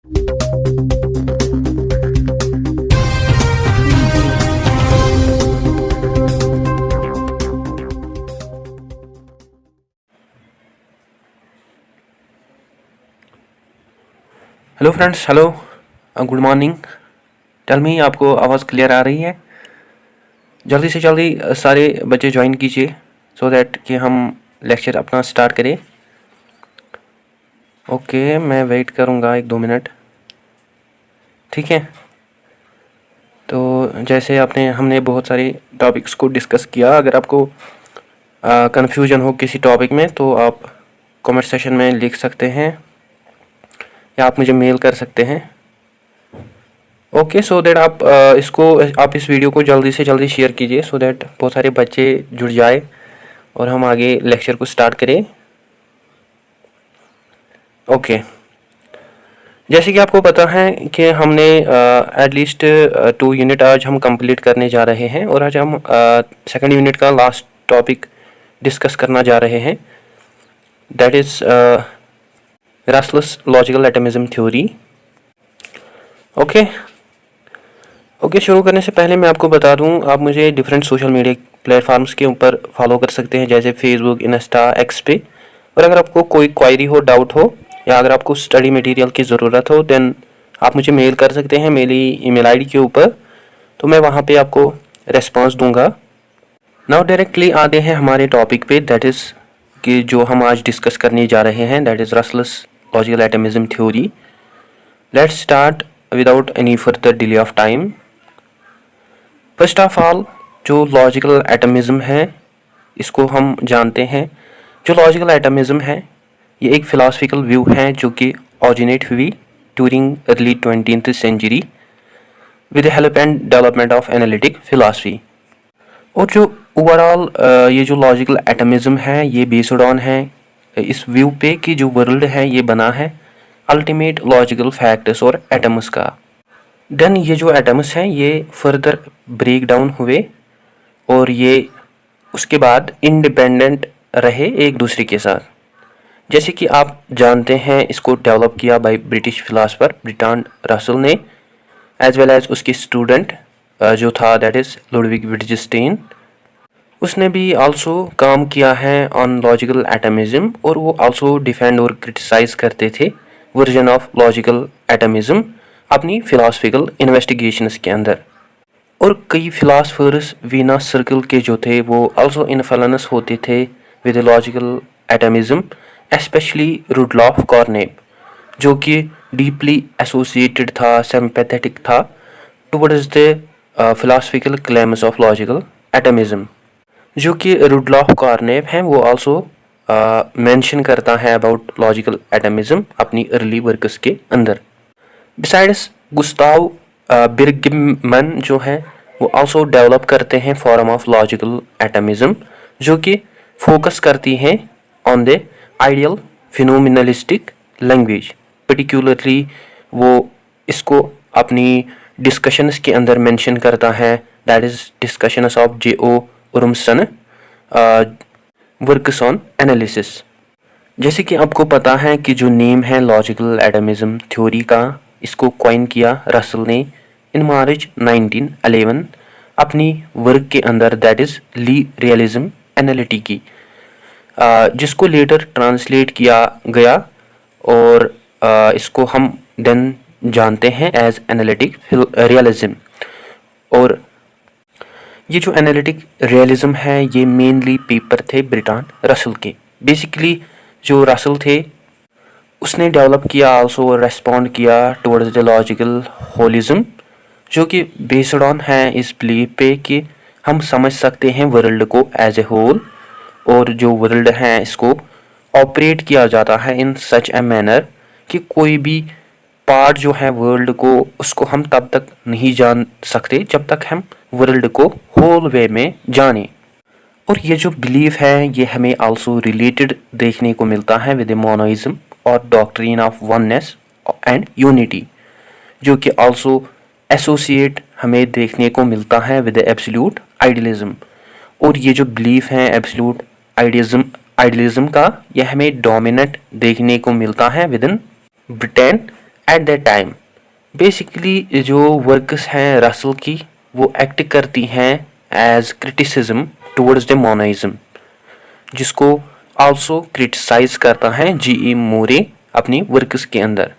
Hello friends, hello, good morning. Tell me, आपको आवाज़ clear आ रही है? जल्दी से जल्दी सारे बच्चे ज्वाइन कीजिए सो दैट कि हम लेक्चर अपना स्टार्ट करें। ओके, मैं वेट करूँगा 1-2 मिनट, ठीक है। तो जैसे हमने बहुत सारे टॉपिक्स को डिस्कस किया। अगर आपको कन्फ्यूजन हो किसी टॉपिक में तो आप कमेंट सेशन में लिख सकते हैं या आप मुझे मेल कर सकते हैं। ओके, सो दैट आप इस वीडियो को जल्दी से जल्दी शेयर कीजिए सो दैट बहुत सारे बच्चे जुड़ जाए और हम आगे लेक्चर को स्टार्ट करें। ओके, जैसे कि आपको पता है कि हमने एटलीस्ट 2 यूनिट आज हम कंप्लीट करने जा रहे हैं और आज हम सेकंड यूनिट का लास्ट टॉपिक डिस्कस करना जा रहे हैं, that is Russell's logical atomism theory. Okay, शुरू करने से पहले मैं आपको बता दूं, आप मुझे डिफरेंट सोशल मीडिया प्लेटफार्म्स के ऊपर फॉलो कर सकते हैं, जैसे फेसबुक, इंस्टा, एक्स पे। और अगर आपको कोई क्वायरी हो, डाउट हो या अगर आपको स्टडी मटेरियल की ज़रूरत हो देन आप मुझे मेल कर सकते हैं मेरी ईमेल आईडी के ऊपर, तो मैं वहाँ पे आपको रेस्पॉन्स दूंगा। नाउ डायरेक्टली आते हैं हमारे टॉपिक पे, दैट इज़ कि जो हम आज डिस्कस करने जा रहे हैं, that is Russell's logical atomism theory. Let's start without any further delay of time. First of all, जो लॉजिकल एटमिज्म है इसको हम जानते हैं। जो लॉजिकल एटमिज्म है ये एक फ़िलासफ़िकल व्यू है जो कि ऑरिजिनेट हुई during early 20th century with help and development of analytic philosophy. और जो ओवरऑल ये जो लॉजिकल एटमिज्म है ये बेस्ड ऑन है इस व्यू पे कि जो वर्ल्ड है ये बना है अल्टीमेट लॉजिकल फैक्ट्स और एटम्स का। देन ये जो एटम्स हैं ये फर्दर ब्रेक डाउन हुए और ये उसके बाद इंडिपेंडेंट रहे एक दूसरे के साथ। जैसे कि आप जानते हैं इसको डेवलप किया by British philosopher Bertrand Russell ने, एज वेल एज उसकी स्टूडेंट जो था दैट इज़ लुडविग विट्जेंस्टाइन। उसने भी आल्सो काम किया है ऑन लॉजिकल एटमिज्म और वो आल्सो डिफेंड और क्रिटिसाइज करते थे वर्जन ऑफ लॉजिकल एटमिज्म अपनी फिलासफिकल इन्वेस्टिगेशंस के अंदर। और कई फिलासफर्स वीना सर्कल के जो थे वो आल्सो इन्फ्लुएंस होते थे with logical atomism, specially Rudolf Carnap जो कि डीपली एसोसिएटेड था, सिंपैथेटिक था towards the philosophical claims of logical atomism. जो कि रुडलॉफ कॉर्नेप हैं वो आल्सो मेंशन करता है अबाउट लॉजिकल एटमिज्म अपनी अर्ली वर्क्स के अंदर। बिसाइड्स गुस्ताव बिर्गमैन जो है वो आल्सो डेवलप करते हैं फॉर्म ऑफ लॉजिकल एटमिज्म जो कि फोकस करती हैं on the ideal phenomenalistic language. Particularly वो इसको अपनी डिस्कशंस के अंदर मेंशन करता है, that is discussions of J.O. Urmson works on analysis. जैसे कि आपको पता है कि जो नेम है लॉजिकल एटमिज्म थ्योरी का, इसको कॉइन किया रसल ने इन मार्च 1911 अपनी वर्क के अंदर, दैट इज़ ली रियलिज्म एनालिटिकी, जिसको लेटर ट्रांसलेट किया गया और इसको हम देन जानते हैं एज एनालिटिक रियलिज्म। और ये जो एनालिटिक रियलिज्म है ये मेनली पेपर थे बर्ट्रांड रसल के। बेसिकली जो रसल थे उसने डेवलप किया आल्सो रेस्पॉन्ड किया टुवर्ड्स द लॉजिकल होलिज्म जो कि बेस्ड ऑन है इस बिलीफ पे कि हम समझ सकते हैं वर्ल्ड को एज ए होल, और जो वर्ल्ड है इसको ऑपरेट किया जाता है इन सच ए मैनर कि कोई भी पार्ट जो है वर्ल्ड को उसको हम तब तक नहीं जान सकते जब तक हम वर्ल्ड को होल वे में जाने। और ये जो बिलीफ है ये हमें आल्सो रिलेटेड देखने को मिलता है विद मोनोइज्म और doctrine of oneness and unity, जो कि आल्सो एसोसिएट हमें देखने को मिलता है विद एब्सोल्यूट आइडियलिज्म। और ये जो बिलीफ है एब्सोल्यूट आइडियलिज्म का, यह हमें डोमिनेंट देखने को मिलता है with in Britain at that time basically जो वर्क्स हैं रसल की वो एक्ट करती हैं एज क्रिटिसिज्म टुवर्ड्स द मोनाइज्म, जिसको आल्सो क्रिटिसाइज करता है जी.ई. मूरे अपनी वर्क्स के अंदर।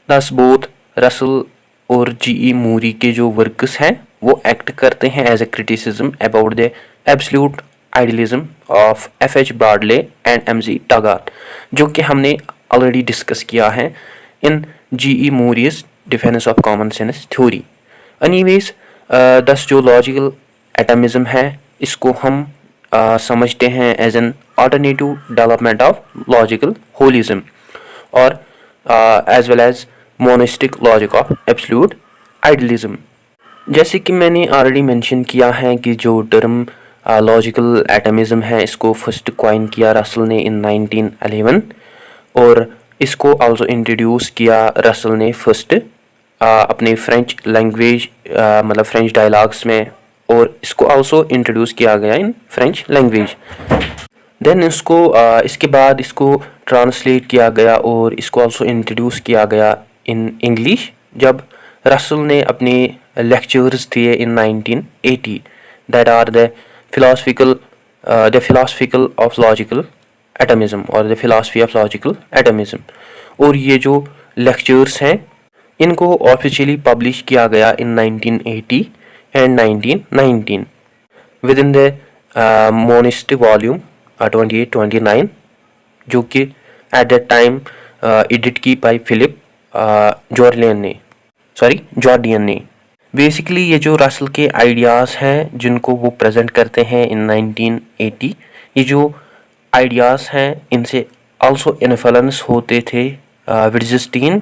दस बोथ रसल और जी.ई. मूरी के जो वर्क्स हैं वो एक्ट करते हैं as a criticism about the absolute idealism of F H. Bradley and M G. Taggart, जो कि हमने ऑलरेडी डिस्कस किया है in G E. Moore's defence of common sense theory. Anyways thus जो लॉजिकल एटमिज्म है इसको हम समझते हैं as an alternative development of logical holism और as well as monistic logic of absolute idealism. जैसे कि मैंने ऑलरेडी मेंशन किया है कि जो टर्म लॉजिकल एटमिज्म है इसको फर्स्ट कॉइन किया रसल ने इन 1911 और इसको आल्सो इंट्रोड्यूस किया रसल ने फर्स्ट अपने फ्रेंच लैंग्वेज मतलब फ्रेंच डायलॉग्स में, और इसको आल्सो इंट्रोड्यूस किया गया इन फ्रेंच लैंग्वेज। देन इसको इसके बाद इसको ट्रांसलेट किया गया और इसको आल्सो इंट्रोड्यूस किया गया इन इंग्लिश जब रसल ने अपने लेक्चर्स दिए in 1980 that are the philosophical of logical atomism और the philosophy of logical atomism. और ये जो लेक्चर्स हैं इनको ऑफिशियली पब्लिश किया गया इन 1980 and 1919 with in the monist volume 28-29, जो कि एट दैट टाइम एडिट की बाय फिलिप जॉर्डियन ने। बेसिकली ये जो रसल के आइडियाज़ हैं जिनको वो प्रेजेंट करते हैं इन 1980, ये जो आइडियाज़ हैं इनसे आल्सो इन्फ्लुएंस होते थे विट्जेस्टीन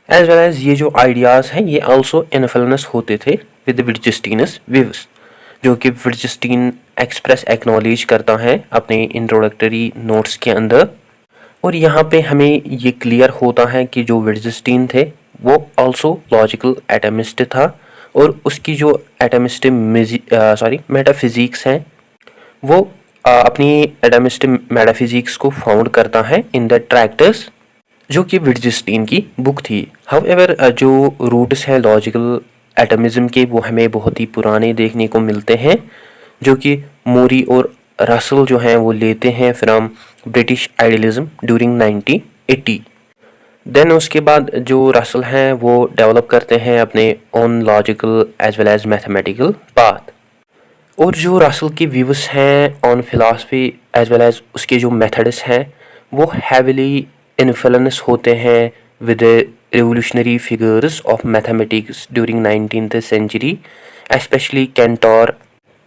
एज वेल एज ये जो आइडियाज़ हैं ये आल्सो इन्फ्लुएंस होते थे विद विट्जेस्टीनस व्यूज, जो कि विट्जेस्टीन एक्सप्रेस एक्नॉलेज करता है अपने इंट्रोडक्टरी नोट्स के अंदर। और यहाँ पे हमें ये क्लियर होता है कि जो विट्जेस्टीन थे वो आल्सो लॉजिकल एटमिस्ट था और उसकी जो एटमिस्ट मेटाफिजिक्स हैं वो अपनी एटमिस्ट मेटाफिजिक्स को फाउंड करता है इन द ट्रैक्टर्स, जो कि विट्जेस्टीन की बुक थी। हाउएवर जो रूट्स हैं लॉजिकल एटमिज्म के वो हमें बहुत ही पुराने देखने को मिलते हैं, जो कि मूरी और रसल जो हैं वो लेते हैं from British idealism during 1980। Then उसके बाद जो रसल हैं वो डेवलप करते हैं अपने own logical as well as mathematical path. और जो रसल के व्यूज हैं on philosophy as well as उसके जो मेथड्स हैं वो हैविली इन्फ्लुएंस होते हैं with revolutionary figures of mathematics during 19th century, especially Cantor,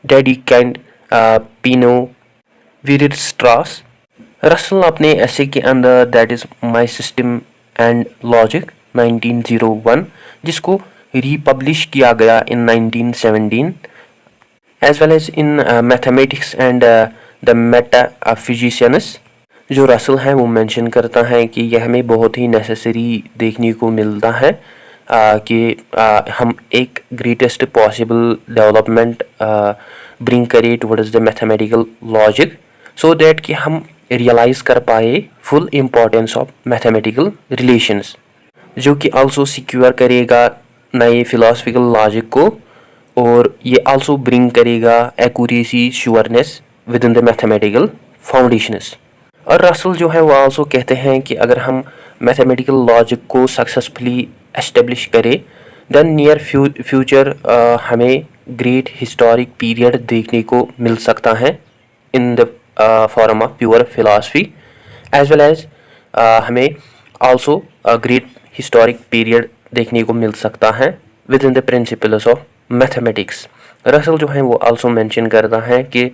Dedekind, Pino, Weierstrass। Russell अपने ऐसे के अंदर that is my system and logic 1901, जिसको रीपब्लिश किया गया in 1917, as well as in mathematics and the metaphysicians. जो Russell है वो mention करता है कि यह हमें बहुत ही नेसेसरी देखने को मिलता है कि हम एक ग्रेटेस्ट पॉसिबल डेवलपमेंट ब्रिंग करें towards the mathematical logic, so that कि हम रियलाइज़ कर पाए full importance of mathematical relations, जो कि आल्सो सिक्योर करेगा नए फिलोसफिकल लॉजिक को और ये आल्सो ब्रिंग करेगा accuracy sureness within the mathematical foundations. और रसल जो है वो आल्सो कहते हैं कि अगर हम मैथमेटिकल लॉजिक को सक्सेसफुली एस्टेब्लिश करें देन नियर फ्यूचर हमें ग्रेट हिस्टोरिक पीरियड देखने को मिल सकता है in the form of pure philosophy, as well as हमें आल्सो ग्रेट हिस्टोरिक पीरियड देखने को मिल सकता है within the principles of mathematics. Russell जो है वो आल्सो मेंशन करता है कि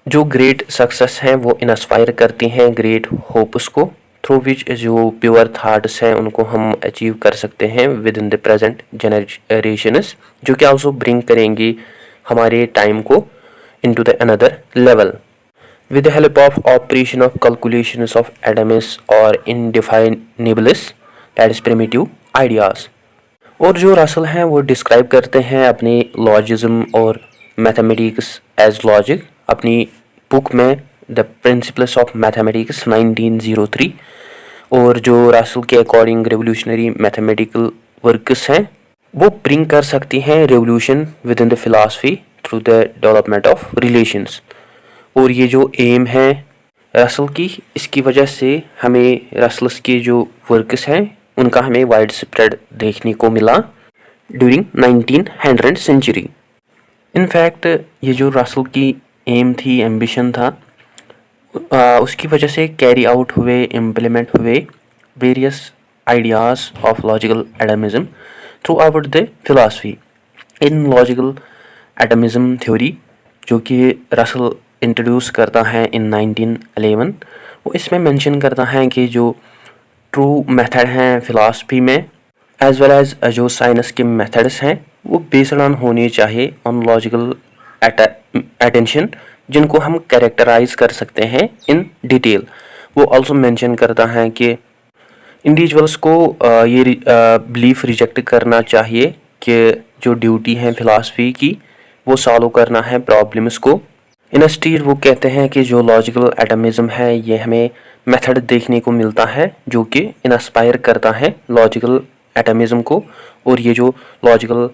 जो ग्रेट सक्सेस हैं वो इंस्पायर करती हैं ग्रेट होप्स को, थ्रू विच जो प्योर थाट्स हैं उनको हम अचीव कर सकते हैं within the present generations, जो कि आल्सो ब्रिंग करेंगी हमारे टाइम को into the another level with the help of operation of calculations of atoms or indefinibles, that is primitive ideas। और जो रसल हैं वो डिस्क्राइब करते हैं अपने लॉजिज्म और मैथमेटिक्स एज लॉजिक अपनी बुक में द प्रिंसिपल्स ऑफ मैथमेटिक्स 1903, और जो रसल के अकॉर्डिंग रेवोल्यूशनरी मैथमेटिकल वर्क्स हैं वो ब्रिंग कर सकती हैं revolution with in the philosophy through the development of relations. और ये जो एम है रसल की, इसकी वजह से हमें रसल्स के जो वर्क्स हैं उनका हमें वाइड स्प्रेड देखने को मिला ड्यूरिंग 1900 सेंचुरी। इनफैक्ट ये जो रसल की एम थी, एम्बिशन था, उसकी वजह से कैरी आउट हुए, इम्प्लीमेंट हुए various ideas of logical atomism throughout the philosophy. In logical atomism theory जो कि रसल इंट्रोड्यूस करता है इन 1911, वो इसमें मेंशन करता है कि जो ट्रू मेथड हैं फिलासफी में एज वेल एज जो साइंस के मेथड्स हैं वो बेस्ड ऑन होने चाहिए ऑन लॉजिकल अटेंशन, जिनको हम कैरेक्टराइज कर सकते हैं इन डिटेल। वो ऑल्सो मेंशन करता है कि इंडिविजुअल्स को ये बिलीफ रिजेक्ट करना चाहिए कि जो ड्यूटी है फिलासफी की वो सॉल्व करना है प्रॉब्लम्स को। इंस्टीड वो कहते हैं कि जो लॉजिकल एटमिज्म है ये हमें मेथड देखने को मिलता है जो कि इंस्पायर करता है लॉजिकल एटमिज्म को, और ये जो लॉजिकल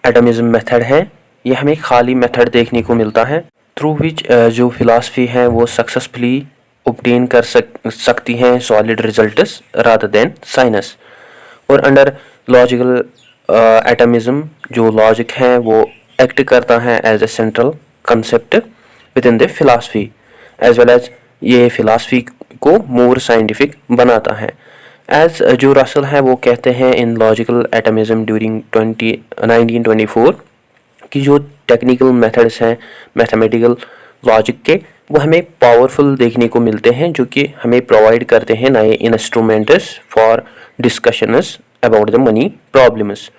एटमिज्म मेथड है ये हमें खाली मेथड देखने को मिलता है थ्रू विच जो फिलासफी है वो सक्सेसफुली ऑब्टेन कर सकती हैं solid results rather than science. और अंडर लॉजिकल एटमिज्म जो लॉजिक है वो एक्ट करता है as a central concept within the philosophy as well as ये फिलासफी को मोर साइंटिफिक बनाता है। एज जो रसल है वो कहते हैं इन लॉजिकल एटमिज्म ड्यूरिंग 1924 कि जो टेक्निकल मेथड्स हैं मैथमेटिकल लॉजिक के वो हमें पावरफुल देखने को मिलते हैं, जो कि हमें प्रोवाइड करते हैं नए instruments for discussions about the money problems.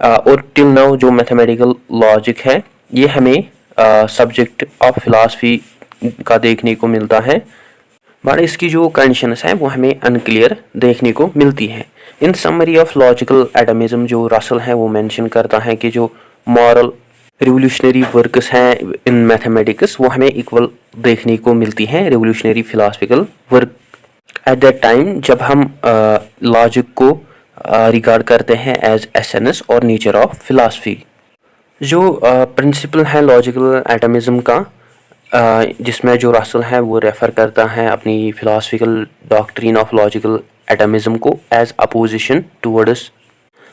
और टिल नाउ जो मैथमेटिकल लॉजिक है ये हमें सब्जेक्ट ऑफ फिलासफी का देखने को मिलता है, बट इसकी जो कंडीशंस हैं वो हमें अनक्लियर देखने को मिलती हैं। इन समरी ऑफ लॉजिकल एटमिज्म जो रसल है वो मेंशन करता है कि जो मॉरल रिवोल्यूशनरी वर्क्स हैं इन मैथमेटिक्स वो हमें इक्वल देखने को मिलती हैं revolutionary philosophical work. At that time जब हम लॉजिक को रिगार्ड करते हैं एज एसेंस और नेचर ऑफ फिलासफी। जो प्रिंसिपल है लॉजिकल एटमिज्म का जिसमें जो रसल है वो रेफ़र करता है अपनी philosophical doctrine of logical atomism को एज अपोजिशन टूवर्ड्स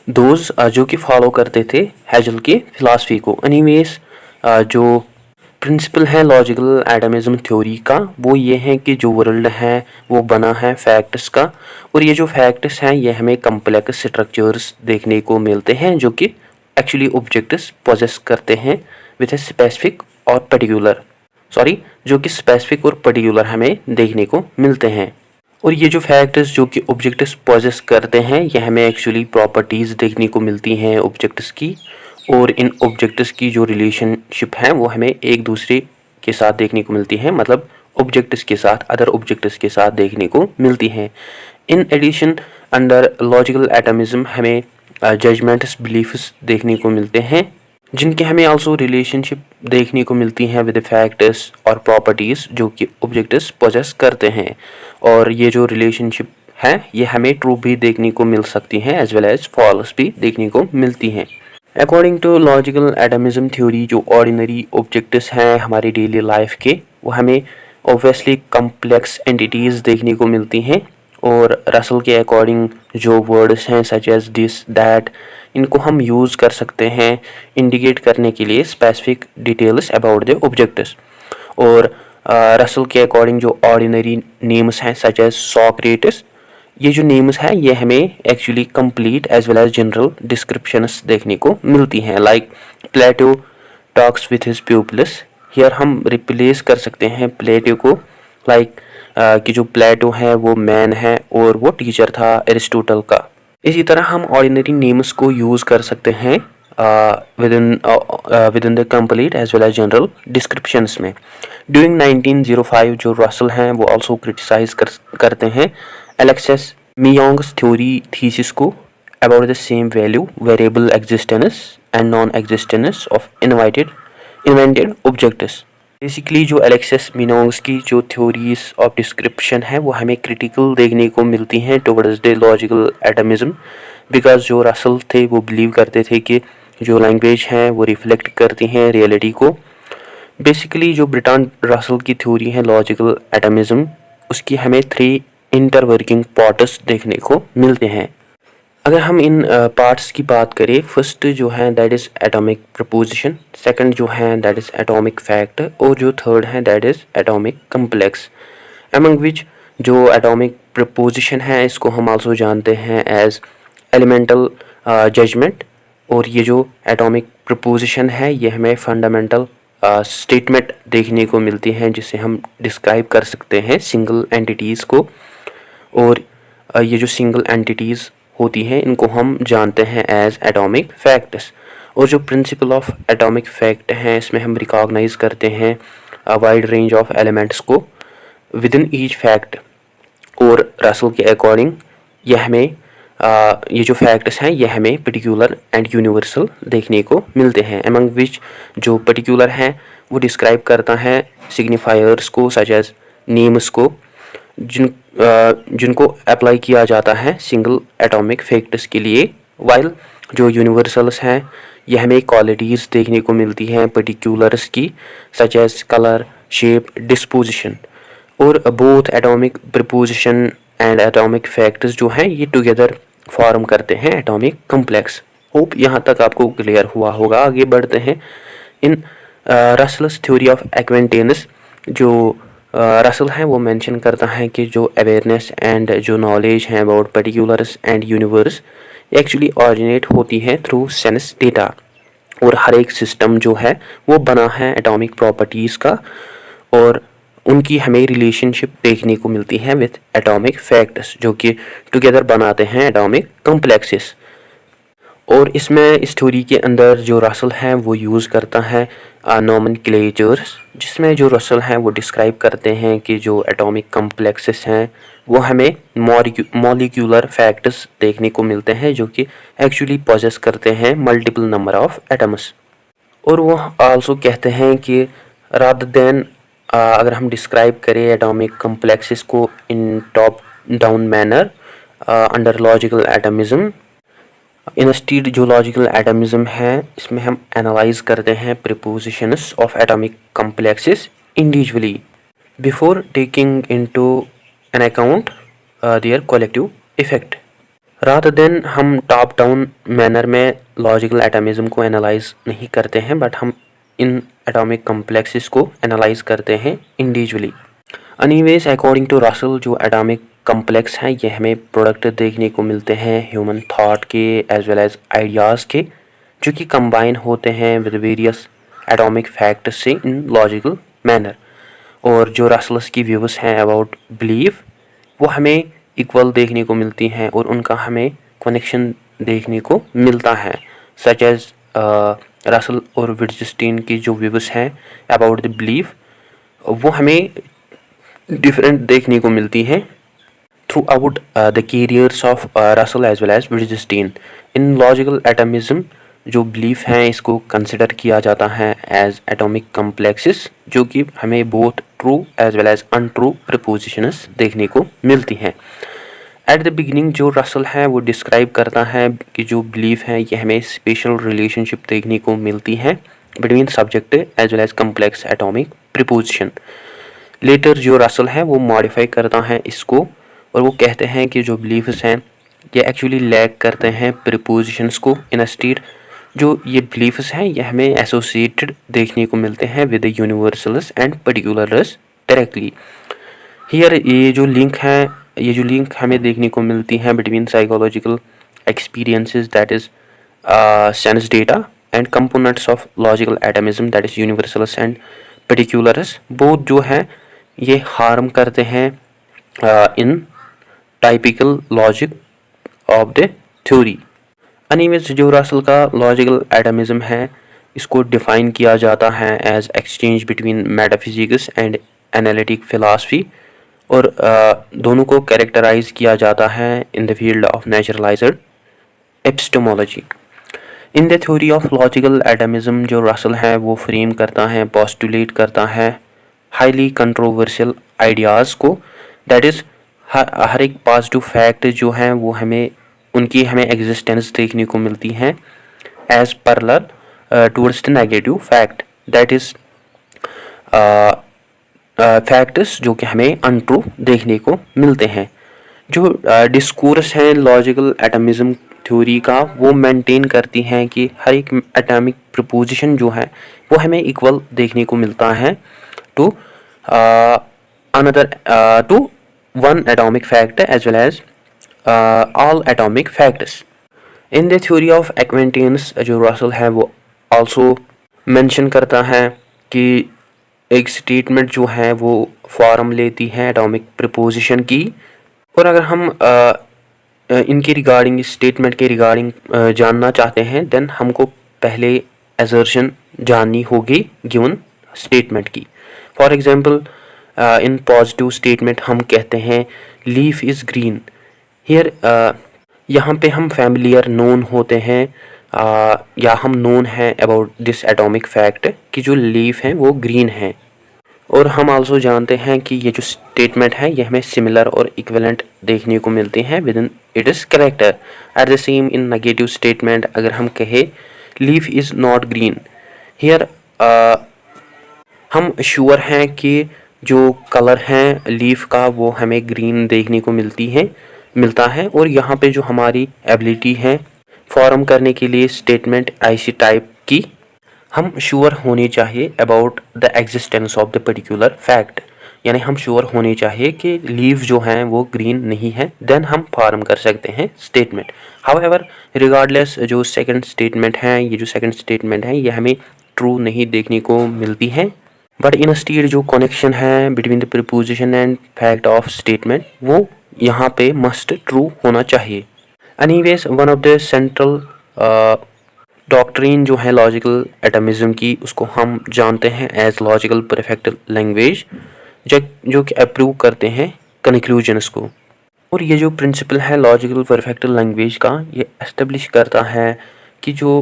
दोज जो कि फॉलो करते थे हेजल के फिलासफी को। एनीवेज जो प्रिंसिपल है लॉजिकल एटमिज्म थ्योरी का वो ये है कि जो वर्ल्ड है वो बना है फैक्ट्स का, और ये जो फैक्ट्स हैं ये हमें कम्प्लेक्स स्ट्रक्चर्स देखने को मिलते हैं जो कि एक्चुअली ऑब्जेक्ट्स पोजेस करते हैं विद ए स्पेसिफिक और पर्टिकुलर जो कि स्पेसिफिक और पर्टिकुलर हमें देखने को मिलते हैं। और ये जो फैक्ट्स जो कि ऑब्जेक्ट्स पोजेस करते हैं ये हमें एक्चुअली प्रॉपर्टीज़ देखने को मिलती हैं ऑब्जेक्ट्स की, और इन ऑब्जेक्ट्स की जो रिलेशनशिप है वो हमें एक दूसरे के साथ देखने को मिलती है, मतलब ऑब्जेक्ट्स के साथ अदर ऑब्जेक्ट्स के साथ देखने को मिलती हैं। इन एडिशन अंडर लॉजिकल एटमिज्म हमें जजमेंट्स बिलीफ्स देखने को मिलते हैं जिनके हमें आल्सो रिलेशनशिप देखने को मिलती हैं विद फैक्ट्स और प्रॉपर्टीज़ जो कि ऑब्जेक्ट्स पोजेस करते हैं। और ये जो रिलेशनशिप है ये हमें ट्रू भी देखने को मिल सकती हैं एज वेल एज फॉल्स भी देखने को मिलती हैं। According to logical atomism theory जो ऑर्डिनरी ऑब्जेक्ट्स हैं हमारी डेली लाइफ के वो हमें ऑब्वियसली कम्प्लेक्स एंटिटीज़ देखने को मिलती हैं, और रसल के अकॉर्डिंग जो वर्ड्स हैं सच एज दिस दैट इनको हम यूज़ कर सकते हैं इंडिकेट करने के लिए specific details about the objects. और रसल के अकॉर्डिंग जो ऑर्डिनरी नेम्स हैं सच एज सोक्रेटिस, ये जो नेम्स हैं ये हमें actually complete as well as general descriptions देखने को मिलती हैं। Like Plato talks with his pupils, हियर हम रिप्लेस कर सकते हैं प्लेटो को लाइक कि जो प्लेटो है वो मैन है और वो टीचर था एरिस्टोटल का। इसी तरह हम ऑर्डिनरी नेम्स को यूज़ कर सकते हैं within the complete as well as general descriptions में। ड्यूरिंग 1905 जो रसल हैं वो आल्सो क्रिटिसाइज करते हैं एलेक्सिस मियोंग्स थ्योरी थीसिस को about the same value variable existence and non existence of invented objects. Basically जो एलेक्सिस मिनोग्स की जो थ्योरीज ऑफ डिस्क्रिप्शन है वो हमें क्रिटिकल देखने को मिलती हैं टुवर्ड्स द लॉजिकल एटमिज्म, बिकॉज जो रसल थे वो बिलीव करते थे कि जो लैंग्वेज हैं वो रिफ्लेक्ट करती हैं रियलिटी को। बेसिकली जो ब्रिटान रसल की थ्योरी है लॉजिकल एटमिज्म, उसकी हमें 3 इंटरवर्किंग पार्ट्स देखने को मिलते हैं। अगर हम इन पार्ट्स की बात करें, फर्स्ट जो है that is atomic preposition, second जो है दैट इज़ एटॉमिक फैक्ट, और जो थर्ड है that is atomic complex. Among which जो एटॉमिक प्रपोजिशन है इसको हम आल्सो जानते हैं एज एलिमेंटल जजमेंट, और ये जो एटॉमिक प्रपोजिशन है ये हमें फंडामेंटल स्टेटमेंट देखने को मिलती हैं जिससे हम डिस्क्राइब कर सकते हैं सिंगल एंटिटीज़ को। और ये जो सिंगल एंटिटीज़ होती हैं इनको हम जानते हैं एज एटॉमिक फैक्ट्स। और जो प्रिंसिपल ऑफ एटॉमिक फैक्ट हैं इसमें हम रिकॉग्नाइज करते हैं वाइड रेंज ऑफ एलिमेंट्स को विद इन ईच फैक्ट। और रसल के अकॉर्डिंग यह हमें ये जो फैक्ट्स हैं ये हमें पर्टिकुलर एंड यूनिवर्सल देखने को मिलते हैं, एमंग विच जो पर्टिकुलर हैं वो डिस्क्राइब करता है सिग्निफायर्स को सच एज नेम्स को जिनको अप्लाई किया जाता है सिंगल एटॉमिक फैक्ट्स के लिए, वाइल जो यूनिवर्सल्स हैं ये हमें क्वालिटीज़ देखने को मिलती हैं पर्टिकुलर्स की such as colour, shape, disposition. और both atomic proposition and atomic facts जो हैं ये टुगेदर फॉर्म करते हैं एटॉमिक कम्प्लेक्स। होप यहाँ तक आपको क्लियर हुआ होगा। आगे बढ़ते हैं इन रसल्स थ्योरी ऑफ एक्वेंटेंस। जो रसल है वो मेंशन करता है कि जो अवेयरनेस एंड जो नॉलेज है about particulars and universe actually originate होती है थ्रू सेंस डेटा, और हर एक सिस्टम जो है वो बना है एटॉमिक प्रॉपर्टीज़ का, और उनकी हमें रिलेशनशिप देखने को मिलती है विद एटॉमिक फैक्ट्स जो कि टुगेदर बनाते हैं एटॉमिक कम्प्लेक्सेस। और इसमें इस थ्योरी के अंदर जो रसल है वो यूज़ करता है नोमेनक्लेचर्स, जिसमें जो रसल हैं वो डिस्क्राइब करते हैं कि जो एटॉमिक कम्प्लेक्सेस हैं वो हमें मॉलिक्यूलर फैक्ट्स देखने को मिलते हैं जो कि एक्चुअली पोजेस करते हैं मल्टीपल नंबर ऑफ एटम्स। और वो आल्सो कहते हैं कि रादर देन अगर हम डिस्क्राइब करें एटॉमिक कम्प्लेक्सेस को in top down manner under logical atomism, instead जो लॉजिकल एटमिज्म है इसमें हम एनालाइज करते हैं propositions of atomic complexes individually before taking into an account their collective effect. Rather than हम टॉप डाउन मैनर में logical atomism को analyse नहीं करते हैं, बट हम इन एटॉमिक कम्प्लेक्सेस को एनालाइज करते हैं individually. Anyways according to Russell जो एटॉमिक कम्प्लेक्स हैं ये हमें प्रोडक्ट देखने को मिलते हैं ह्यूमन थॉट के एज वेल एज आइडियाज़ के, जो कि कंबाइन होते हैं विद वेरियस एटॉमिक फैक्ट्स से इन लॉजिकल मैनर। और जो रसल्स की व्यूज़ हैं अबाउट बिलीफ वो हमें इक्वल देखने को मिलती हैं और उनका हमें कनेक्शन देखने को मिलता है, सच एज रसल और विट्जेस्टीन की जो व्यूज़ हैं अबाउट द बिलीफ वो हमें डिफरेंट देखने को मिलती हैं throughout the careers of Russell as well as Wittgenstein. In logical atomism जो बिलीफ हैं इसको कंसिडर किया जाता है एज एटॉमिक कम्प्लेक्सेस जो कि हमें both true as well as untrue propositions देखने को मिलती हैं। एट द बिगिनिंग जो रसल है वो डिस्क्राइब करता है कि जो बिलीफ है ये हमें स्पेशल रिलेशनशिप देखने को मिलती है between subject as well as complex atomic proposition. Later जो रसल है वो मॉडिफाई करता है इसको और वो कहते हैं कि जो बिलीफ्स हैं ये एक्चुअली लैक करते हैं प्रीपोजिशंस को। इंस्टीड जो ये बिलीफ्स हैं ये हमें एसोसिएटेड देखने को मिलते हैं with universals and particulars directly. Here ये जो लिंक हमें देखने को मिलती हैं between psychological experiences that is sense data and components of logical atomism that is universals and particulars, both जो हैं ये हार्म करते हैं in typical logic of the theory. Anyways जो रसल का लॉजिकल एटमिज्म है इसको डिफ़ाइन किया जाता है as exchange between metaphysics and analytic philosophy, और दोनों को कैरेक्टराइज किया जाता है in the field of naturalised epistemology. In the theory of logical atomism जो रसल है वो फ्रेम करता है, पोस्टुलेट करता है हाईली कंट्रोवर्शियल आइडियाज़ को, दैट इज़ हर एक पॉजिटिव फैक्ट जो हैं वो हमें उनकी हमें एग्जिस्टेंस देखने को मिलती हैं as parallel towards the negative fact, that is facts जो कि हमें अनट्रू देखने को मिलते हैं। जो डिस्कोर्स है लॉजिकल एटमिज्म थ्योरी का वो मेंटेन करती हैं कि हर एक एटॉमिक प्रपोजिशन जो है वो हमें इक्वल देखने को मिलता है to another to one atomic fact as well as all atomic facts. In the theory of acquaintance जो रसल है वो आल्सो मेंशन करता है कि एक स्टेटमेंट जो है वो फॉर्म लेती है एटॉमिक प्रपोजिशन की, और अगर हम इनके रिगार्डिंग इस स्टेटमेंट के रिगार्डिंग जानना चाहते हैं देन हमको पहले असर्शन जाननी होगी गिवन स्टेटमेंट की। For example in positive statement हम कहते हैं लीफ इज़ ग्रीन। हियर यहाँ पे हम फैमिलियर नोन होते हैं या हम नोन हैं अबाउट दिस एटॉमिक फैक्ट कि जो लीफ हैं वो ग्रीन हैं, और हम आल्सो जानते हैं कि ये जो स्टेटमेंट है ये हमें सिमिलर और इक्विवेलेंट देखने को मिलते हैं with in it is character. At the same in negative statement अगर हम कहें leaf is not green, here हम श्योर हैं कि जो कलर है लीफ का वो हमें ग्रीन देखने को मिलता है, और यहाँ पे जो हमारी एबिलिटी है फॉर्म करने के लिए स्टेटमेंट ऐसी टाइप की हम श्योर होने चाहिए about the existence of the particular fact, यानी हम श्योर होने चाहिए कि लीव जो हैं वो ग्रीन नहीं है, देन हम फॉर्म कर सकते हैं स्टेटमेंट। हाउएवर रिगार्डलेस जो सेकंड स्टेटमेंट है ये हमें ट्रू नहीं देखने को मिलती है, बट इंस्टीड जो कनेक्शन है between the preposition and fact of statement वो यहाँ पे मस्ट ट्रू होना चाहिए। Anyways one of the central doctrine जो है लॉजिकल एटमिज्म की उसको हम जानते हैं एज लॉजिकल परफेक्ट लैंग्वेज, जो कि अप्रूव करते हैं कंक्लूजन्स को। और ये जो प्रिंसिपल है लॉजिकल परफेक्ट लैंग्वेज का ये एस्टेब्लिश करता है कि जो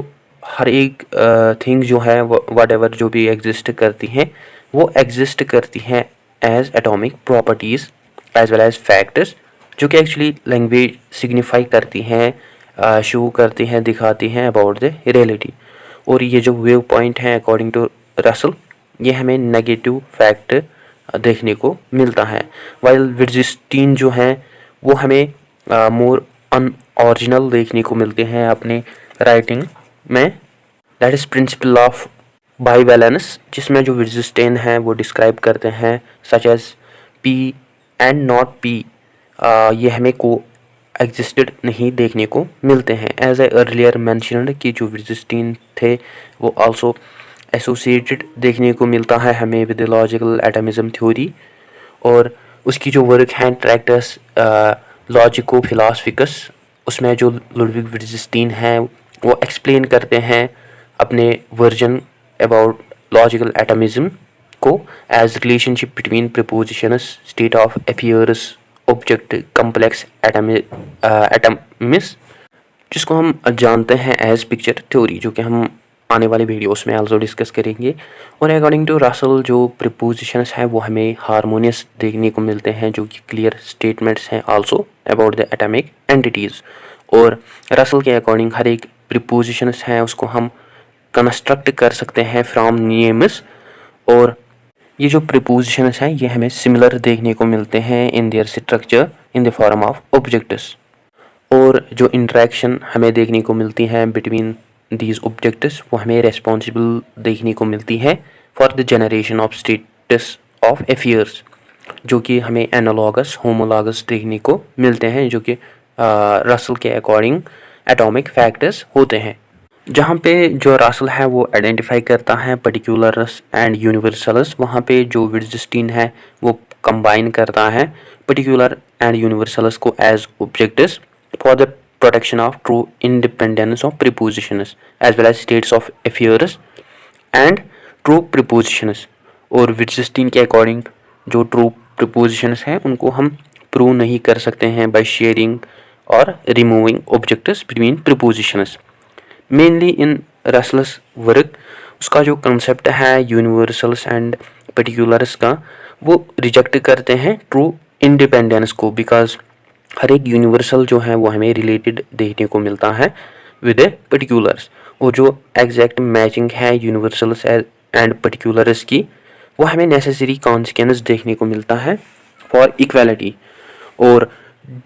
हर एक थिंग जो है वट एवर जो भी एग्जिस्ट करती हैं वो एग्जिस्ट करती हैं as atomic properties as well as facts, जो कि एक्चुअली लैंग्वेज सिग्निफाई करती हैं, शो करती हैं, दिखाती हैं अबाउट द रियलिटी। और ये जो वेव पॉइंट है अकॉर्डिंग टू रसल ये हमें नेगेटिव फैक्ट देखने को मिलता है, वाइल विट्जेस्टीन जो हैं वो हमें मोर अनओरिजिनल देखने को मिलते हैं अपने राइटिंग में। That is principle of bivalence, जिसमें जो विट्जेस्टीन हैं वो डिस्क्राइब करते हैं such as P and not P, ये हमें को एग्जिस्टेड नहीं देखने को मिलते हैं। एज ए अर्लियर मैंशनड कि जो विट्जेस्टीन थे वो आल्सो एसोसिएटेड देखने को मिलता है हमें विद लॉजिकल एटमिज्म थ्योरी, और उसकी जो वर्क है ट्रैक्टस लॉजिको फिलासफिकस उसमें जो लुडविग विट्जेस्टीन हैं वो एक्सप्लेन करते हैं अपने वर्जन अबाउट लॉजिकल एटमिज्म को as relationship between propositions, state of affairs, object, complex atoms, जिसको हम जानते हैं एज पिक्चर थ्योरी, जो कि हम आने वाले वीडियोस में आल्सो डिस्कस करेंगे। और अकॉर्डिंग टू रसल जो प्रपोजिशंस हैं वो हमें हारमोनियस देखने को मिलते हैं, जो कि क्लियर स्टेटमेंट्स हैं also about the atomic entities. और रसल के अकॉर्डिंग हर एक प्रपोजिशंस हैं उसको हम कंस्ट्रक्ट कर सकते हैं फ्रॉम नेम्स, और ये जो प्रपोजिशंस हैं ये हमें सिमिलर देखने को मिलते हैं in their structure in the form of objects. और जो इंटरेक्शन हमें देखने को मिलती है बिटवीन दीज ऑब्जेक्ट्स वो हमें रेस्पॉन्सिबल देखने को मिलती है for the generation of status of affairs, जो कि हमें एनालॉगस होमोलॉगस देखने को मिलते हैं, जो कि रसल के अकॉर्डिंग एटॉमिक फैक्टर्स होते हैं। जहाँ पे जो रसल है वो आइडेंटिफाई करता है पर्टिकुलर्स एंड यूनिवर्सल्स, वहाँ पे जो विट्जेस्टीन है वो कंबाइन करता है पर्टिकुलर एंड यूनिवर्सल्स को as objects for the protection of true independence of propositions as well as states of affairs and true propositions. और विट्जेस्टीन के अकॉर्डिंग जो ट्रू प्रीपोजिशंस हैं उनको हम प्रूव नहीं कर सकते हैं बाय शेयरिंग और removing objects between prepositions. Mainly इन रसल्स वर्क उसका जो कंसेप्ट है यूनिवर्सल्स एंड पर्टिकुलर्स का, वो रिजेक्ट करते हैं ट्रू इंडिपेंडेंस को, बिकॉज हर एक यूनिवर्सल जो है वो हमें रिलेटेड देखने को मिलता है विद ए पर्टिकुलर्स, और जो एग्जैक्ट मैचिंग है यूनिवर्सल्स एंड पर्टिकुलर्स की, वो हमें नेसेसरी कॉन्सिक्वेंस देखने को मिलता है फॉर इक्वालिटी, और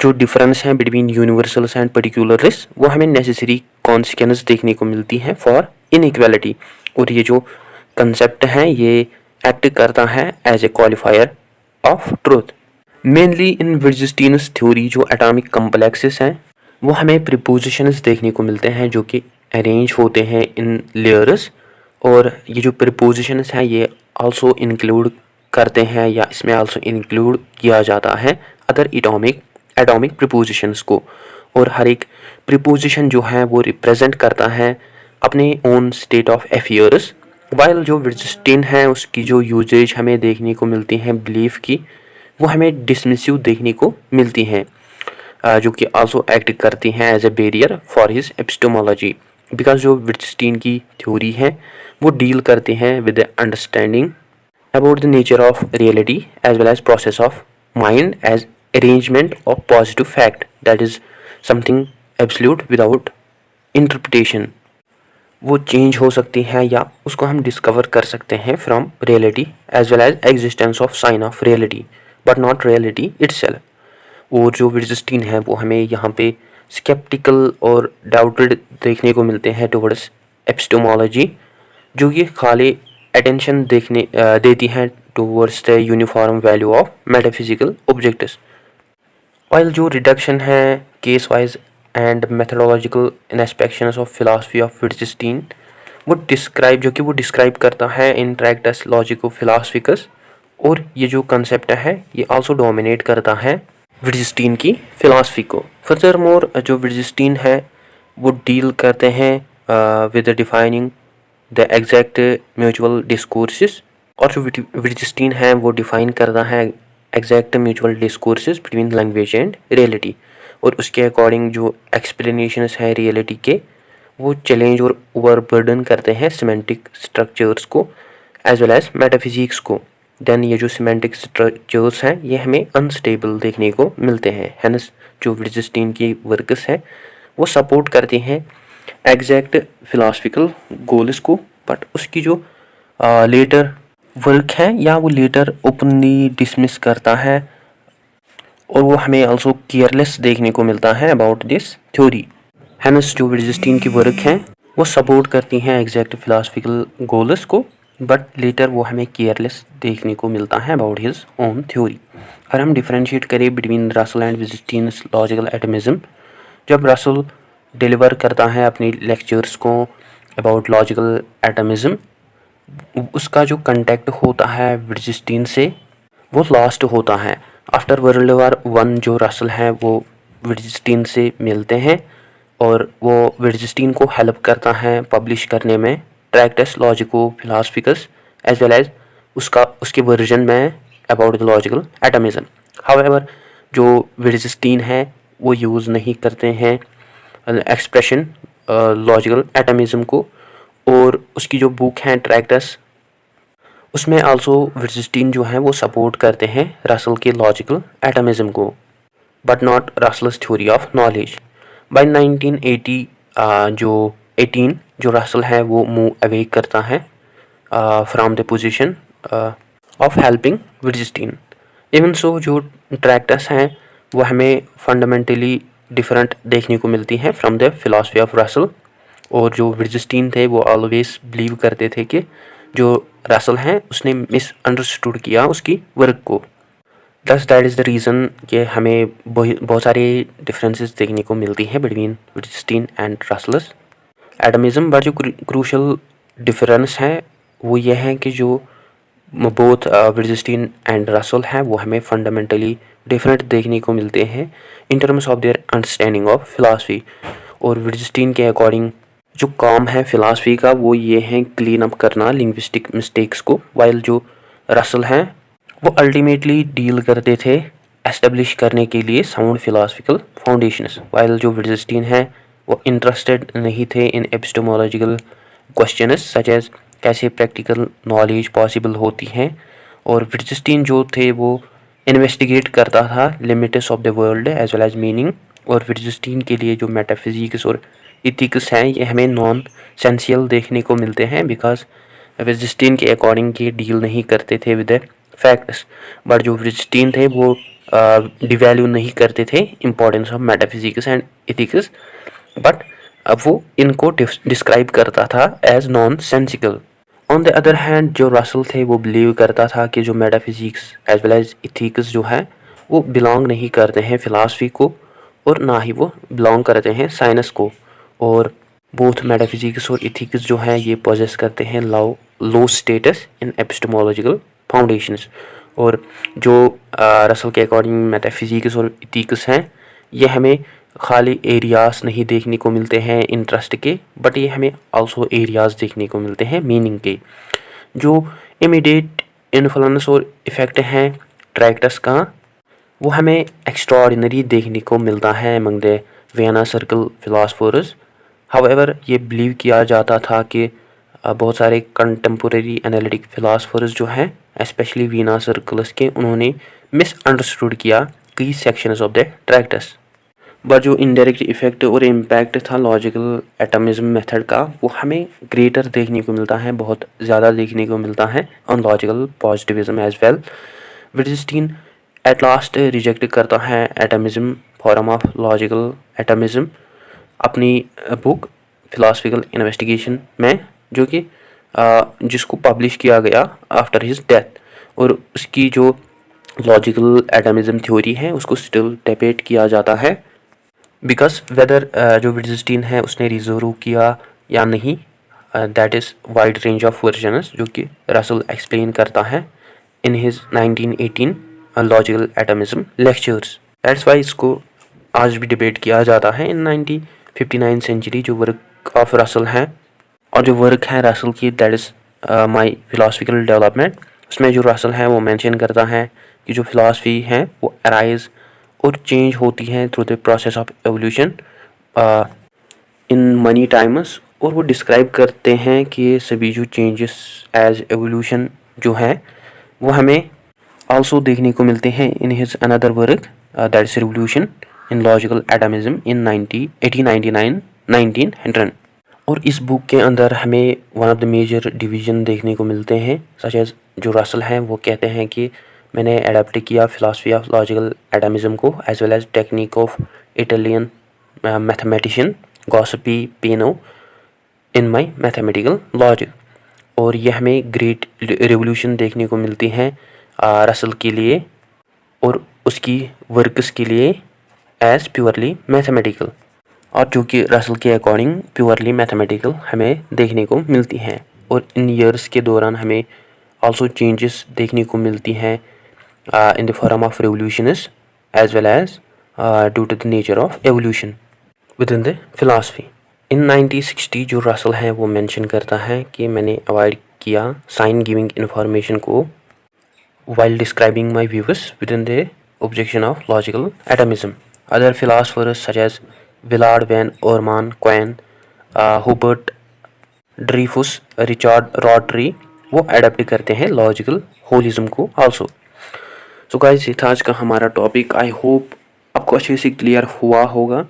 जो डिफरेंस है बिटवीन यूनिवर्सल्स एंड पर्टिकुलर्स वो हमें नेसेसरी कॉन्सिक्वेंस देखने को मिलती है फॉर इनइक्वालिटी। और ये जो कंसेप्ट है ये एक्ट करता है as a qualifier of truth. Mainly in Wittgenstein's theory जो एटॉमिक कॉम्प्लेक्सेस हैं वो हमें प्रीपोजिशंस देखने को मिलते हैं जो कि अरेंज होते हैं इन लेयर्स, और ये जो प्रीपोजिशंस हैं ये आल्सो इंक्लूड करते हैं या इसमें आल्सो इंक्लूड किया जाता है अदर एटॉमिक प्रीपोजिशंस को, और हर एक प्रीपोजिशन जो है वो रिप्रेजेंट करता है अपने own state of affairs. While जो विट्जेस्टीन है उसकी जो यूजेज हमें देखने को मिलती हैं बिलीफ की, वो हमें डिसमिसिव देखने को मिलती हैं, जो कि आल्सो एक्ट करती हैं as a barrier for his epistemology, because जो विट्जेस्टीन की थ्योरी है वो डील करते हैं with understanding about the nature of reality as well as process of mind as arrangement of positive fact that is something absolute without interpretation. वो change हो सकती है या उसको हम डिस्कवर कर सकते हैं from reality as well as existence of sign of reality but not reality itself. और जो विट्जेस्टीन है वो हमें यहाँ पे स्केप्टिकल और डाउटेड देखने को मिलते हैं टुवर्ड्स एपिस्टेमोलॉजी, जो कि खाली अटेंशन देती हैं towards the uniform value of metaphysical objects. While जो रिडक्शन है case wise and methodological inspections of philosophy of Wittgenstein वो डिस्क्राइब करता है इन ट्रैक्टस लॉजिको फिलॉसफिकस, और ये जो कंसेप्ट है ये आल्सो डोमिनेट करता है विट्जेस्टीन की फिलॉसफी को। फर्दरमोर जो विट्जेस्टीन है वो डील करते हैं with defining the exact mutual discourses, और जो विट्जेस्टीन है वो डिफाइन करता है exact mutual discourses between language and reality, और उसके अकॉर्डिंग जो एक्सप्लेनेशंस है रियलिटी के वो चैलेंज और ओवरबर्डन करते हैं सिमेंटिक स्ट्रक्चर्स को एज वेल एज मेटाफिजिक्स को। देन ये जो सिमेंटिक स्ट्रक्चर्स हैं ये हमें अनस्टेबल देखने को मिलते हैं, हैंस जो विट्जेस्टीन की वर्क्स है वो सपोर्ट करती हैं एग्जैक्ट फिलॉसफिकल गोल्स को, बट उसकी जो लेटर वर्क है या वो लेटर ओपनली डिसमिस करता है, और वो हमें आल्सो केयरलेस देखने को मिलता है अबाउट दिस थ्योरी। हैंस जो विट्जेस्टीन की वर्क हैं वो सपोर्ट करती हैं एग्जैक्ट फिलॉसफिकल गोल्स को, बट लेटर वो हमें केयरलेस देखने को मिलता है अबाउट हिज ओन थ्योरी। अगर हम डिफरेंशिएट करें बिटवीन रसल एंड विट्जेस्टीन्स लॉजिकल एटमिज्म, जब रसल डिलीवर करता है अपनी लेक्चर्स को अबाउट लॉजिकल एटमिज्म, उसका जो कंटेक्ट होता है विट्जेस्टीन से वो लास्ट होता है। आफ्टर वर्ल्ड वार वन जो रसल है वो विट्जेस्टीन से मिलते हैं, और वो विट्जेस्टीन को हेल्प करता है पब्लिश करने में Tractatus Logico Philosophicus as well as उसके वर्जन में about the logical atomism. However जो विट्जेस्टीन है वो यूज़ नहीं करते हैं एक्सप्रेशन लॉजिकल एटमिज्म को, और उसकी जो बुक है ट्रैक्टस उसमें आल्सो विट्जेस्टीन जो है वो सपोर्ट करते हैं रसल के लॉजिकल एटमिज्म को, but not Russell's theory of knowledge. By 1980 जो रसल है वो मूव अवे करता है from the position of helping Wittgenstein. Even so जो ट्रैक्टस हैं वो हमें फंडामेंटली डिफरेंट देखने को मिलती हैं from the philosophy of Russell, और जो विट्जेस्टीन थे वो ऑलवेज बिलीव करते थे कि जो रसल हैं उसने मिसअंडरस्टूड किया उसकी वर्क को। दस दैट इज़ द रीज़न कि हमें बहुत सारे डिफरेंसेस देखने को मिलती हैं बिटवीन विट्जेस्टीन एंड रसल्स एटमिज्म, बट जो क्रूशल डिफरेंस है वो ये है कि जो बोथ विट्जेस्टीन एंड रसल हैं वो हमें फंडामेंटली डिफरेंट देखने को मिलते हैं in terms of their understanding of philosophy. और विट्जेस्टीन के अकॉर्डिंग जो काम है फिलॉसफी का वो ये है क्लीन अप करना लिंग्विस्टिक मिस्टेक्स को, वाइल जो रसल हैं वो अल्टीमेटली डील करते थे एस्टेब्लिश करने के लिए साउंड फिलॉसफिकल फाउंडेशंस, वाइल जो विट्जेस्टीन है वो इंटरेस्टेड नहीं थे इन एपिस्टेमोलॉजिकल क्वेश्चंस सच एज कैसे प्रैक्टिकल नॉलेज पॉसिबल होती हैं। और विटजेस्टीन जो थे वो इन्वेस्टिगेट करता था limits of the world as well as meaning. और विटजेस्टीन के लिए जो मेटाफिजिक्स और इथिक्स हैं ये हमें नॉन सेंसियल देखने को मिलते हैं, बिकॉज विटजेस्टीन के अकॉर्डिंग ये डील नहीं करते थे विद द फैक्ट्स। बट जो विटजेस्टीन थे वो डिवैल्यू नहीं करते थे importance of metaphysics and ethics, but अब वो इनको डिस्क्राइब करता था as non sensical. On the other hand जो रसल थे वो बिलीव करता था कि जो metaphysics as well as ethics जो है वो बिलोंग नहीं करते हैं फ़िलासफ़ी को, और ना ही वो बिलोंग करते हैं साइंस को। और बोथ मेटाफिजिक्स और इथिक्स जो हैं ये पोजेस करते हैं लो स्टेटस इन एपिस्टेमोलॉजिकल फाउंडेशंस। और जो रसल के अकॉर्डिंग मेटाफिजिक्स और इथिक्स हैं ये हमें खाली एरियाज़ नहीं देखने को मिलते हैं इंटरेस्ट के, बट ये हमें आल्सो एरियाज़ देखने को मिलते हैं मीनिंग के। जो इमीडिएट इन्फ्लुएंस और इफ़ेक्ट हैं ट्रैक्टस का वो हमें एक्स्ट्राऑर्डिनरी देखने को मिलता है among the Vienna circle philosophers. However ये बिलीव किया जाता था कि बहुत सारे कंटेम्पोरेरी एनालिटिक फिलासफर्स जो हैं स्पेशली वियना सर्कल्स के उन्होंने मिसअंडरस्टूड किया कई sections of the tractus. But जो इनडायरेक्ट इफेक्ट और इम्पैक्ट था लॉजिकल एटमिज्म मेथड का वो हमें ग्रेटर देखने को मिलता है, बहुत ज़्यादा देखने को मिलता है on logical positivism as well. Wittgenstein at last reject करता है atomism form of logical atomism अपनी बुक फिलासफिकल इन्वेस्टिगेशन में, जो कि जिसको पब्लिश किया गया आफ्टर हिज डेथ। और उसकी जो लॉजिकल एटमिज्म थ्योरी है उसको स्टिल डिबेट किया जाता है, बिकॉज वेदर जो विटजेस्टीन है उसने रिजर्व किया या नहीं, that is wide range of versions जो कि रसल एक्सप्लेन करता है in his 1918 logical atomism lectures. That's why इसको आज भी डिबेट किया जाता है इन 1959 सेंचुरी जो वर्क ऑफ रसल है। और जो वर्क है रसल की that is my philosophical development, उसमें जो रसल है वो मेंशन करता है कि जो फिलासफी है वो अराइज और चेंज होती है through the process of evolution in money times. और वो डिस्क्राइब करते हैं कि ये सभी जो चेंजेस एज एवोल्यूशन जो है वो हमें आल्सो देखने को मिलते हैं in his another work that is revolution in logical atomism in 1899 1900। और इस बुक के अंदर हमें one of the major division देखने को मिलते हैं सच एज जो रसल हैं वो कहते हैं कि मैंने अडेप्ट किया फ़िलासफ़ी ऑफ लॉजिकल एटमिज्म को as well as technique of Italian mathematician Giuseppe Peano in my mathematical logic. और यह हमें ग्रेट रिवोल्यूशन देखने को मिलती हैं रसल के लिए और उसकी वर्क्स के लिए एज प्योरली मैथमेटिकल, और जो कि रसल के अकॉर्डिंग प्योरली मैथमेटिकल हमें देखने को मिलती हैं। और इन ईयर्स के दौरान हमें आल्सो चेंजेस देखने को मिलती हैं in the form of revolutions as well as due to the nature of evolution within the philosophy। in 1960 जो रसल है वो मेंशन करता है कि मैंने अवॉइड किया साइन गिविंग इन्फॉर्मेशन को while describing my views within the objection of logical atomism। other philosophers such as Willard Van Orman Quine Hubert Dreyfus Richard Rorty वो अडेप्ट करते हैं लॉजिकल होलिज्म को आल्सो। सो गाइस ये था आज का हमारा टॉपिक। आई होप आपको अच्छे से क्लियर हुआ होगा।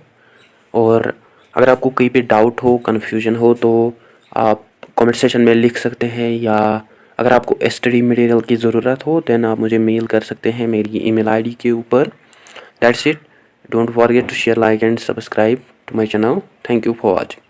और अगर आपको कहीं पे डाउट हो कन्फ्यूजन हो तो आप कमेंट सेक्शन में लिख सकते हैं, या अगर आपको स्टडी मटेरियल की ज़रूरत हो देन आप मुझे मेल कर सकते हैं मेरी ईमेल आईडी के ऊपर। That's it. Don't forget to share, like and subscribe to my channel. Thank you for watching.